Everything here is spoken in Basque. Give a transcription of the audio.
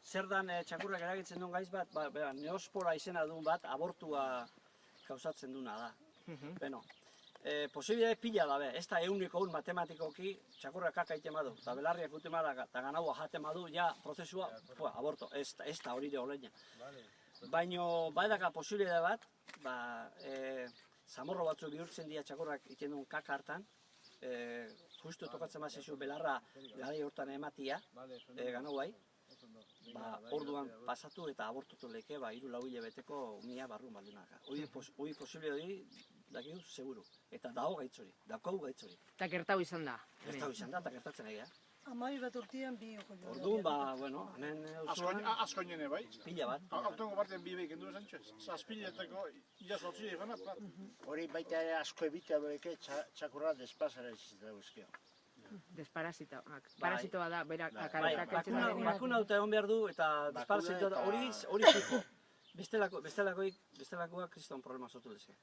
zer dan txakurrak eragitzen duen gaiz bat, neospora izena duen bat, abortua kausatzen duena da. Beno, posibilidade pila dabe, ez da euniko matematikoki txakurrak kaka iten badu, eta belarriak uten badu, eta ganaua jaten badu, ja prozesua, aborto, ez da hori de oleina. Baina, baidaka posibilidade bat, zamorro batzu bihurtzen dira txakurrak iten duen kaka hartan, justu tokatzen bat zezu belarra gara hortan ematia, gano bai, orduan pasatu eta abortutu leke, 3-4 hilabeteko umia barruan baldunak. Hoi posible hori, dakigu, seguru. Eta dago gaitzori, dakau gaitzori. Eta gertau izan da. Gertau izan da, eta gertatzen egia. 12 urtean bi oko jo. Orduan, bueno, hemen eusuan... Asko nene bai? Pila bat. Autongo parten bi behiken duen zantxo, zazpiletako ila sortzi egona. Hori baita ere asko ebitea bereke txakurra despazara izatea guzkio. Parasitoa da, berak akaretatzen da. Bakuna dute egon behar du eta desparasitoa da, hori fijo. Bestelakoak kriston problema sortu lezke.